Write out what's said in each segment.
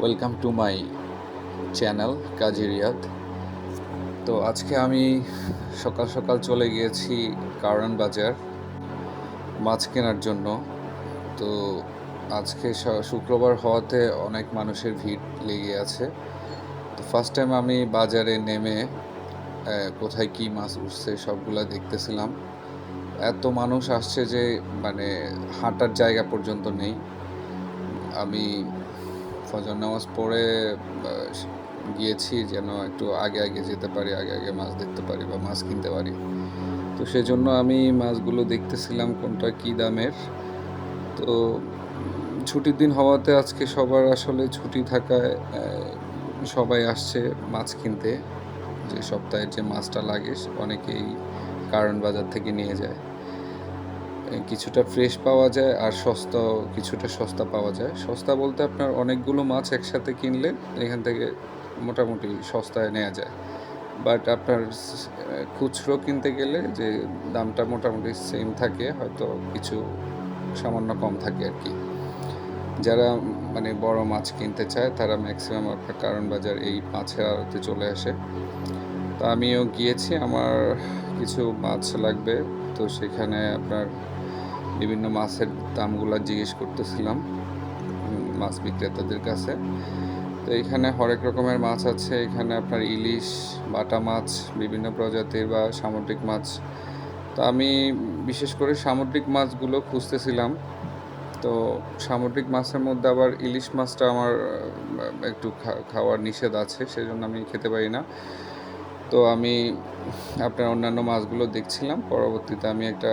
Welcome to my channel কাজী রিয়াদ। তো আজকে আমি সকাল সকাল চলে গিয়েছি কারওয়ান বাজার মাছ কেনার জন্য। তো আজকে শুক্রবার হওয়াতে অনেক মানুষের ভিড় লেগে আছে। তো ফার্স্ট টাইম আমি বাজারে নেমে কোথায় কী মাছ উঠছে সবগুলা দেখতেছিলাম। এত মানুষ আসছে যে মানে হাঁটার জায়গা পর্যন্ত নেই। আমি ফজর নামাজ পড়ে গিয়েছি যেন একটু আগে আগে যেতে পারি, আগে আগে মাছ দেখতে পারি বা মাছ কিনতে পারি। তো সেজন্য আমি মাছগুলো দেখতেছিলাম কোনটা কী দামের। তো ছুটির দিন হওয়াতে আজকে সবার আসলে ছুটি থাকায় সবাই আসছে মাছ কিনতে। যে সপ্তাহের যে মাছটা লাগে অনেকেই কারওয়ান বাজার থেকে নিয়ে যায়। কিছুটা ফ্রেশ পাওয়া যায় আর কিছুটা সস্তা পাওয়া যায়। সস্তা বলতে আপনার অনেকগুলো মাছ একসাথে কিনলে এখান থেকে মোটামুটি সস্তায় নেওয়া যায়। বাট আপনার খুচরো কিনতে গেলে যে দামটা মোটামুটি সেম থাকে, হয়তো কিছু সামান্য কম থাকে আর কি। যারা মানে বড় মাছ কিনতে চায় তারা ম্যাক্সিমাম আপনার কারওয়ান বাজার এই মাছের আড়তে চলে আসে। তো আমিও গিয়েছি, আমার কিছু মাছ লাগবে। তো সেখানে আপনার বিভিন্ন মাছের দামগুলো জিজ্ঞেস করতেছিলাম মাছ বিক্রেতাদের কাছে। তো এখানে হরেক রকমের মাছ আছে। এখানে আপনার ইলিশ, বাটা মাছ, বিভিন্ন প্রজাতির বা সামুদ্রিক মাছ। তো আমি বিশেষ করে সামুদ্রিক মাছগুলো খুঁজতেছিলাম। তো সামুদ্রিক মাছের মধ্যে আবার ইলিশ মাছটা আমার একটু খাওয়ার নিষেধ আছে, সেজন্য আমি খেতে পারি না। তো আমি আপনার অন্যান্য মাছগুলো দেখছিলাম। পরবর্তীতে আমি একটা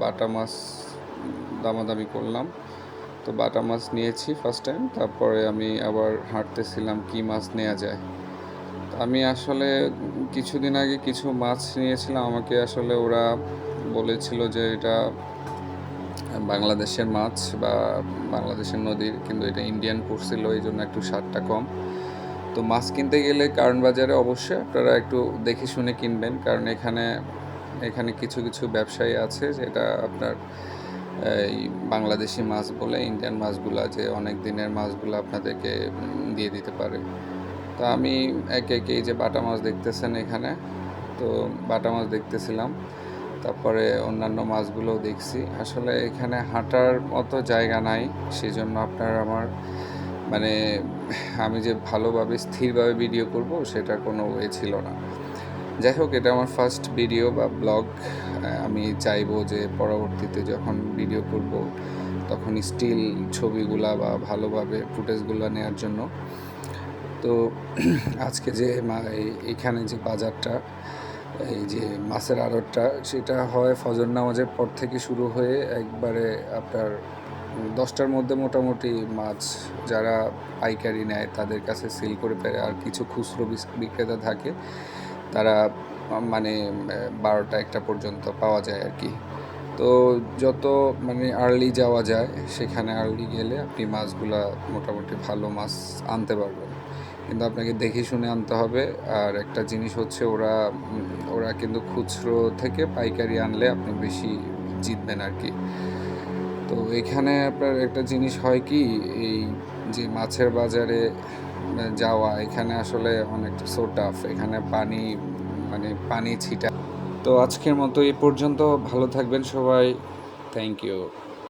বাটা মাছ দামাদামি করলাম। তো বাটা মাছ নিয়েছি ফার্স্ট টাইম। তারপরে আমি আবার হাঁটতেছিলাম কী মাছ নেওয়া যায়। আমি আসলে কিছুদিন আগে কিছু মাছ নিয়েছিলাম। আমাকে আসলে ওরা বলেছিল যে এটা বাংলাদেশের মাছ বা বাংলাদেশের নদীর, কিন্তু এটা ইন্ডিয়ান পড়ছিল, এই জন্য একটু স্বাদটা কম। তো মাছ কিনতে গেলে কারওয়ান বাজারে অবশ্যই আপনারা একটু দেখে শুনে কিনবেন, কারণ এখানে কিছু কিছু ব্যবসায়ী আছে যেটা আপনার এই বাংলাদেশি মাছ বলে ইন্ডিয়ান মাছগুলা, যে অনেক দিনের মাছগুলো আপনাদেরকে দিয়ে দিতে পারে। তো আমি একে একে এই যে বাটা মাছ দেখতেছেন এখানে, তো বাটা মাছ দেখতেছিলাম। তারপরে অন্যান্য মাছগুলোও দেখছি। আসলে এখানে হাঁটার মতো জায়গা নাই, সেই জন্য আমার মানে আমি যে ভালোভাবে স্থিরভাবে ভিডিও করব সেটার কোনো ওয়ে ছিল না। যাই হোক, এটা আমার ফার্স্ট ভিডিও বা ব্লগ। আমি চাইবো যে পরবর্তীতে যখন ভিডিও করব তখন স্টিল ছবিগুলা বা ভালোভাবে ফুটেজগুলো নেওয়ার জন্য। তো আজকে যে এখানে যে বাজারটা, এই যে মাছের আড়তটা, সেটা হয় ফজর নামাজের পর থেকে শুরু হয়ে একবারে আপনার 10টার মধ্যে মোটামুটি মাছ যারা পাইকারি নেয় তাদের কাছে সেল করে ফেলে। আর কিছু খুচরো বিক্রেতা থাকে, তারা মানে 12টা-1টা পর্যন্ত পাওয়া যায় আর কি। তো যত মানে আর্লি যাওয়া যায় সেখানে আর্লি গেলে আপনি মাছগুলা মোটামুটি ভালো মাছ আনতে পারবেন, কিন্তু আপনাকে দেখে শুনে আনতে হবে। আর একটা জিনিস হচ্ছে ওরা কিন্তু খুচরো থেকে পাইকারি আনলে আপনি বেশি জিতবেন আর কি। তো এখানে আপনার একটা জিনিস হয় কি, এই যে মাছের বাজারে যাওয়া, এখানে আসলে অনেকটা সো টাফ। এখানে পানি ছিটা। তো আজকের মতো এই পর্যন্ত। ভালো থাকবেন সবাই। Thank you.